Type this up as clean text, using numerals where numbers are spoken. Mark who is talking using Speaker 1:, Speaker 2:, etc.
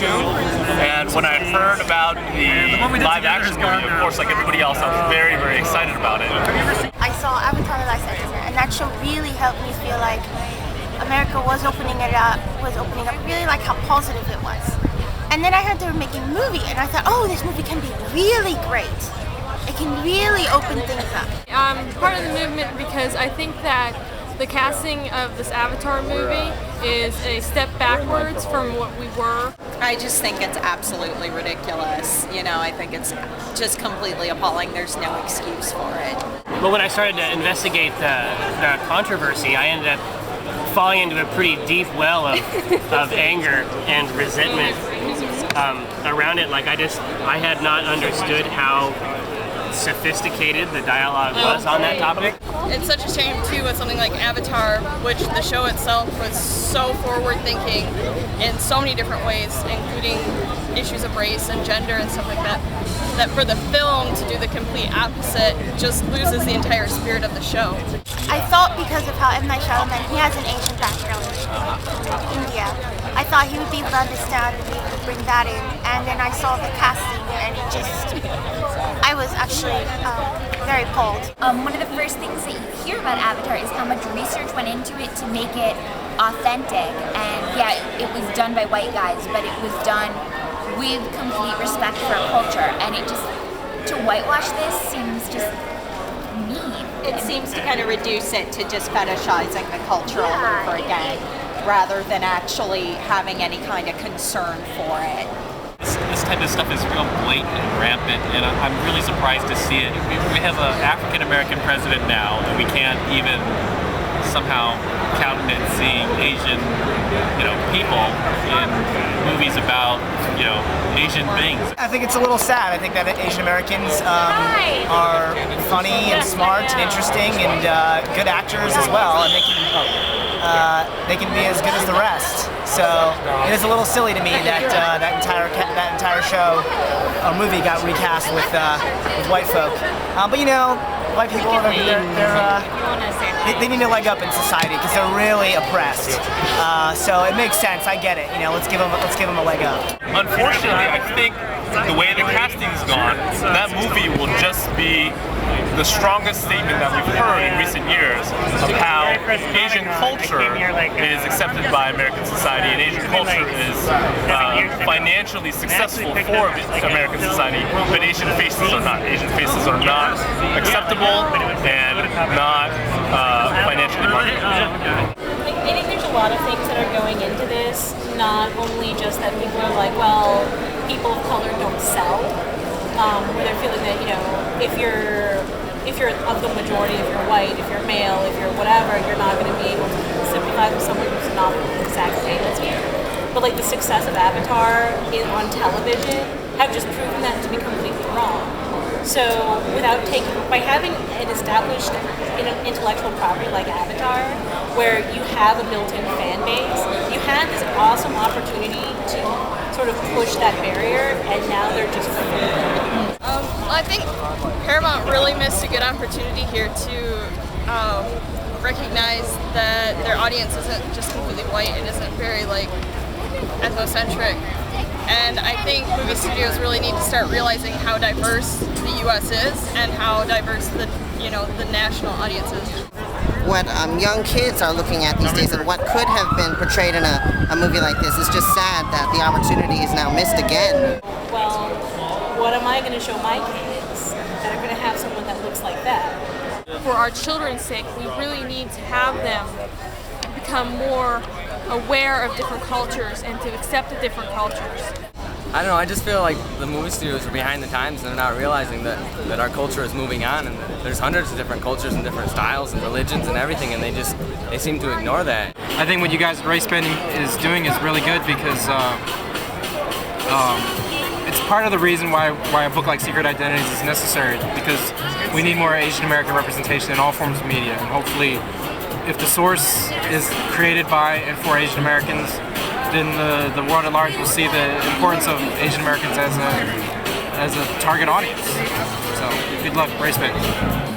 Speaker 1: cartoon, and when I heard about the live action movie, of course, like everybody else, I was very, very excited about it.
Speaker 2: I saw Avatar: The Last Airbender, and that show really helped me feel like America was opening up, really like how positive it was. And then I heard they were making a movie, and I thought, oh, this movie can be really great. It can really open things up.
Speaker 3: I'm part of the movement because I think that the casting of this Avatar movie is a step backwards from what we were.
Speaker 4: I just think it's absolutely ridiculous. You know, I think it's just completely appalling. There's no excuse for it.
Speaker 5: But when I started to investigate the controversy, I ended up falling into a pretty deep well of anger and resentment around it. Like I had not understood how sophisticated the dialogue was on that topic.
Speaker 6: It's such a shame too with something like Avatar, which the show itself was so forward-thinking in so many different ways, including issues of race and gender and stuff like that, that for the film to do the complete opposite just loses the entire spirit of the show.
Speaker 2: I thought because of how M. Night Shyamalan, he has an Asian background in India, I thought he would be able to understand and be able to bring that in. And then I saw the casting and it just, I was actually very appalled.
Speaker 7: One of the first things that you hear about Avatar is how much research went into it to make it authentic. And yeah, it was done by white guys, but it was done with complete respect for our culture. And it just, to whitewash this seems just mean.
Speaker 4: It seems to kind of reduce it to just fetishizing the culture all over again, rather than actually having any kind of concern for it.
Speaker 8: This type of stuff is real blatant and rampant, and I'm really surprised to see it. We have an African-American president now, and we can't even somehow countenance seeing Asian, people in movies about, Asian things.
Speaker 9: I think it's a little sad. I think that Asian Americans are funny and smart and interesting and good actors as well, and they can be as good as the rest. So it is a little silly to me that that entire show or movie got recast with white folk. But white people they need a leg up in society because they're really oppressed. So it makes sense. I get it. Let's give them a leg up.
Speaker 1: Unfortunately, I think the way the casting's gone, that movie will just be the strongest statement that we've heard in recent years of how Asian culture is accepted by American society and Asian culture is financially successful for American society, but Asian faces are not. Asian faces are not acceptable and not financially marketable.
Speaker 10: I think there's a lot of things that are going into this, not only just that people are like, well, people of color don't sell, where they're feeling that, if you're of the majority, if you're white, if you're male, if you're whatever, you're not going to be able to sympathize with someone who's not the exact same as you. But like the success of Avatar on television have just proven that to be completely wrong. So by having an established intellectual property like Avatar, where you have a built-in fan base, you had this awesome opportunity to sort of push that barrier, and now they're just
Speaker 6: I think Paramount really missed a good opportunity here to recognize that their audience isn't just completely white. It isn't very ethnocentric. And I think movie studios really need to start realizing how diverse the U.S. is and how diverse the national audience is.
Speaker 11: What young kids are looking at these days and what could have been portrayed in a movie like this is just sad that the opportunity is now missed again.
Speaker 10: Well, what am I going to show my kids that are going to have someone that looks like that?
Speaker 3: For our children's sake, we really need to have them become more aware of different cultures and to accept the different cultures.
Speaker 12: I don't know, I just feel like the movie studios are behind the times and they're not realizing that our culture is moving on, and there's hundreds of different cultures and different styles and religions and everything, and they seem to ignore that.
Speaker 13: I think what you guys at Racebending is doing is really good because it's part of the reason why a book like Secret Identities is necessary, because we need more Asian American representation in all forms of media, and hopefully if the source is created by and for Asian Americans, then the world at large will see the importance of Asian Americans as a target audience. So good luck, Racebending.